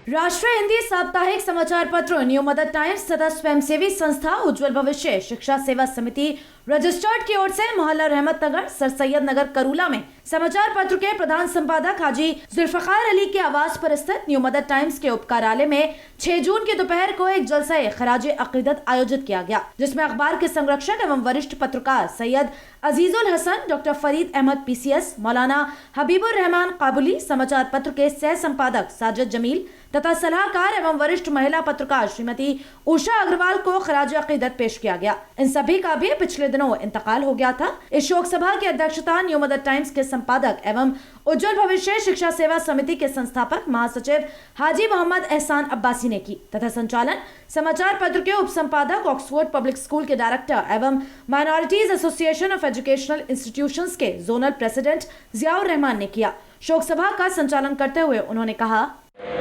राष्ट्रीय हिंदी साप्ताहिक समाचार पत्र न्यू मदर टाइम्स तथा स्वयंसेवी संस्था उज्जवल भविष्य शिक्षा सेवा समिति रजिस्टर्ड की ओर से मोहल्ला रहमत नगर सर सैयद नगर करूला में समाचार पत्र के प्रधान संपादक हाजी जुल्फकार अली के आवास पर स्थित न्यू मदर टाइम्स के उप कार्यालय में 6 जून की दोपहर को एक जलसा खराजे अकीदत आयोजित किया गया, जिसमें अखबार के संरक्षक एवं वरिष्ठ पत्रकार सैयद अजीजुल हसन, डॉक्टर फरीद अहमद पीसीएस, मौलाना हबीबुर रहमान काबुली, समाचार पत्र के सह संपादक साजिद जमील तथा सलाहकार एवं वरिष्ठ महिला पत्रकार श्रीमती उषा अग्रवाल को खराज अकीदत पेश किया गया। इन सभी का भी पिछले दिनों इंतकाल हो गया था। इस शोक सभा की अध्यक्षता न्यू मदर टाइम्स के संपादक एवं उज्जवल भविष्य शिक्षा सेवा समिति के संस्थापक महासचिव हाजी मोहम्मद एहसान अब्बासी ने की तथा संचालन समाचार पत्र के उप संपादक ऑक्सफोर्ड पब्लिक स्कूल के डायरेक्टर एवं minorities association of educational institutions के जोनल प्रेसिडेंट जियाउर रहमान ने किया। शोक सभा का संचालन करते हुए उन्होंने कहा,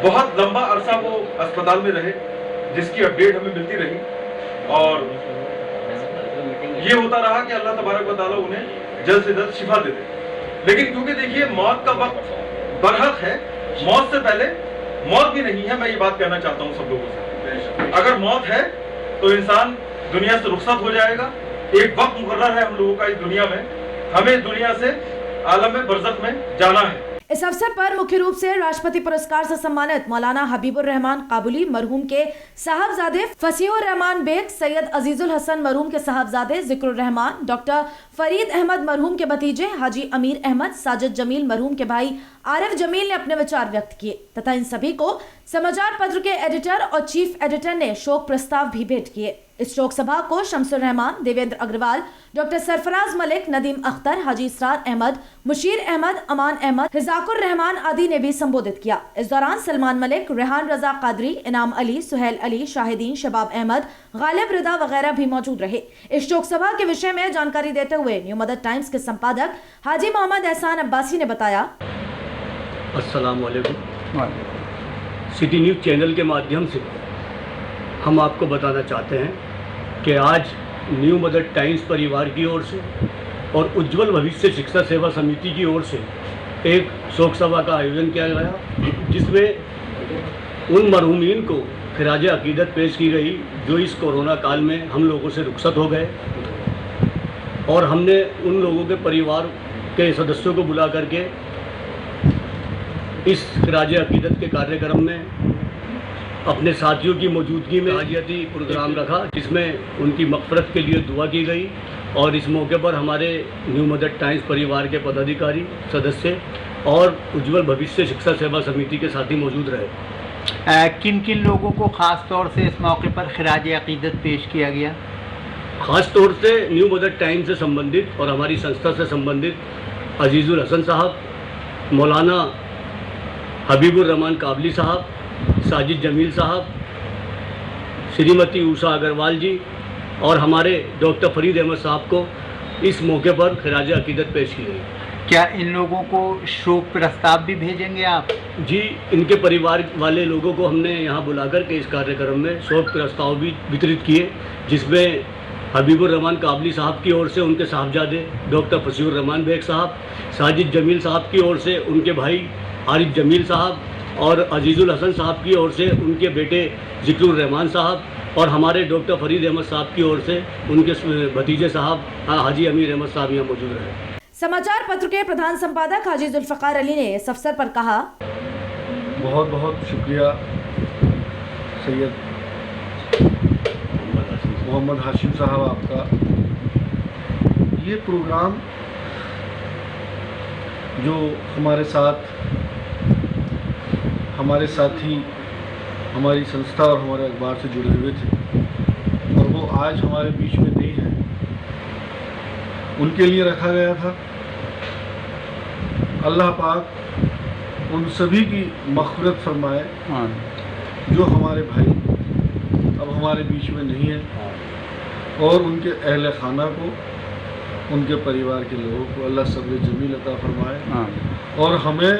बहुत लंबा अरसा वो अस्पताल में रहे, जिसकी अपडेट हमें मिलती रही और ये होता रहा कि अल्लाह तबारक व तआला उन्हें जल्द से जल्द शिफा दे दे। लेकिन क्योंकि देखिए मौत का वक्त बरहक है, मौत से पहले मौत भी नहीं है। मैं ये बात कहना चाहता हूँ सब लोगों से, अगर मौत है तो इंसान दुनिया से रुखसत हो जाएगा। एक वक्त मुकर्रर है हम लोगों का इस दुनिया में, हमें दुनिया से आलम बरज़ख में जाना है। इस अवसर पर मुख्य रूप से राष्ट्रपति पुरस्कार से सम्मानित मौलाना हबीबुर रहमान काबुली मरहूम के साहबजादे फसीहुर रहमान बेग, सैयद अजीजुल हसन मरहूम के साहबजादे जिक्रुर रहमान, डॉक्टर फरीद अहमद मरहूम के भतीजे हाजी अमीर अहमद, साजिद जमील मरहूम के भाई आरिफ जमील ने अपने विचार व्यक्त किए तथा इन सभी को समाचार पत्र के एडिटर और चीफ एडिटर ने शोक प्रस्ताव भी भेंट किए। इस शोक सभा को शमसुर रहमान, देवेंद्र अग्रवाल, डॉक्टर सरफराज मलिक, नदीम अख्तर, हाजी इसरार अहमद, मुशीर अहमद, अमान अहमद, हिजाकुर रहमान आदि ने भी संबोधित किया। इस दौरान सलमान मलिक, रेहान रजा कादरी, इनाम अली, सुहेल अली, शाहिदीन, शबाब अहमद, गालिब रिदा वगैरह भी मौजूद रहे। इस शोक सभा के विषय में जानकारी देते हुए न्यू मदर टाइम्स के संपादक हाजी मोहम्मद एहसान अब्बासी ने बताया, अस्सलाम वालेकुम। सिटी न्यूज़ चैनल के माध्यम से हम आपको बताना चाहते हैं कि आज न्यू मदर टाइम्स परिवार की ओर से और उज्जवल भविष्य शिक्षा सेवा समिति की ओर से एक शोक सभा का आयोजन किया गया, जिसमें उन मरहूमीन को खिराज अकीदत पेश की गई जो इस कोरोना काल में हम लोगों से रुखसत हो गए। और हमने उन लोगों के परिवार के सदस्यों को बुला करके इस खिराज अकीदत के कार्यक्रम में अपने साथियों की मौजूदगी में ताज़ियती प्रोग्राम रखा, जिसमें उनकी मग़फ़िरत के लिए दुआ की गई। और इस मौके पर हमारे न्यू मदर टाइम्स परिवार के पदाधिकारी, सदस्य और उज्जवल भविष्य शिक्षा सेवा समिति के साथी मौजूद रहे। किन किन लोगों को ख़ास तौर से इस मौके पर खिराज अकीदत पेश किया गया? ख़ास तौर से न्यू मदर टाइम्स से संबंधित और हमारी संस्था से संबंधित अजीजुल हसन साहब, मौलाना हबीबुर रहमान काबली साहब, साजिद जमील साहब, श्रीमती उषा अग्रवाल जी और हमारे डॉक्टर फरीद अहमद साहब को इस मौके पर खिराज अकीदत पेश की गई। क्या इन लोगों को शोक प्रस्ताव भी भेजेंगे आप? जी, इनके परिवार वाले लोगों को हमने यहाँ बुलाकर के इस कार्यक्रम में शोक प्रस्ताव भी वितरित किए, जिसमें हबीबुर रहमान काबली साहब की ओर से उनके साहबजादे डॉक्टर फसीहुर रहमान बेग साहब, साजिद जमील साहब की ओर से उनके भाई आरिफ जमील साहब और अजीजुल हसन साहब की ओर से उनके बेटे जिक्रुर रहमान साहब और हमारे डॉक्टर फरीद अहमद साहब की ओर से उनके भतीजे साहब हाजी अमीर अहमद साहब यहाँ मौजूद रहे। समाचार पत्र के प्रधान संपादक हाजी जुल्फकार अली ने इस अवसर पर कहा, बहुत बहुत शुक्रिया सैयद मोहम्मद हाशिम साहब आपका। ये प्रोग्राम जो हमारे साथ हमारे साथी हमारी संस्था और हमारे अखबार से जुड़े हुए थे और वो आज हमारे बीच में नहीं है, उनके लिए रखा गया था। अल्लाह पाक उन सभी की मग़फ़िरत फरमाए जो हमारे भाई अब हमारे बीच में नहीं है, और उनके अहले खाना को, उनके परिवार के लोगों को अल्लाह सब्र जमील अता फरमाए। और हमें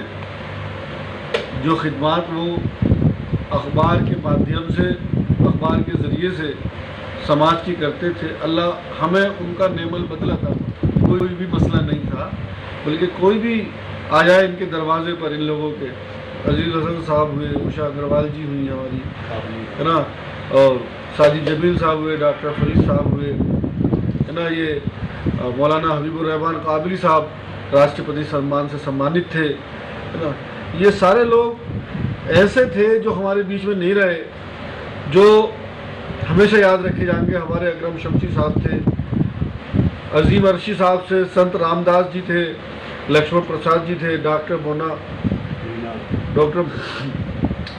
जो खिदमात वो अखबार के माध्यम से, अखबार के ज़रिए से समाज की करते थे, अल्लाह हमें उनका नेमल बदला था। कोई भी मसला नहीं था, बल्कि कोई भी आ जाए इनके दरवाजे पर इन लोगों के अजीज हसन साहब हुए, उषा अग्रवाल जी हुई हमारी, है ना, और साजिद जमील साहब हुए, डॉक्टर फरीद साहब हुए, है ना, ये मौलाना हबीबुर रहमान काबली साहब राष्ट्रपति सम्मान से सम्मानित थे, है ना। ये सारे लोग ऐसे थे जो हमारे बीच में नहीं रहे, जो हमेशा याद रखे जाएंगे। हमारे अकरम शमसी साहब थे, अजीम अर्शी साहब से संत रामदास जी थे, लक्ष्मण प्रसाद जी थे, डॉक्टर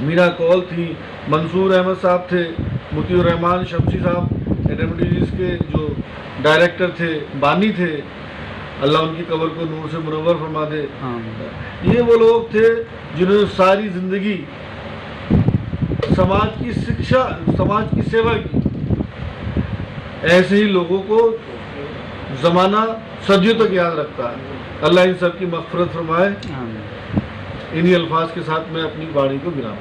मीना कौल थी, मंसूर अहमद साहब थे, मुतीउर रहमान शमसी साहब एनएमडीज के जो डायरेक्टर थे, बानी थे, अल्लाह उनकी कब्र को नूर से मुनव्वर फरमा दे। ये वो लोग थे जिन्होंने सारी जिंदगी समाज की शिक्षा, समाज की सेवा की। ऐसे ही लोगों को जमाना सदियों तक याद रखता है। अल्लाह इन सब की मग़फ़िरत फरमाए। इन्हीं अल्फाज के साथ मैं अपनी वाणी को विराम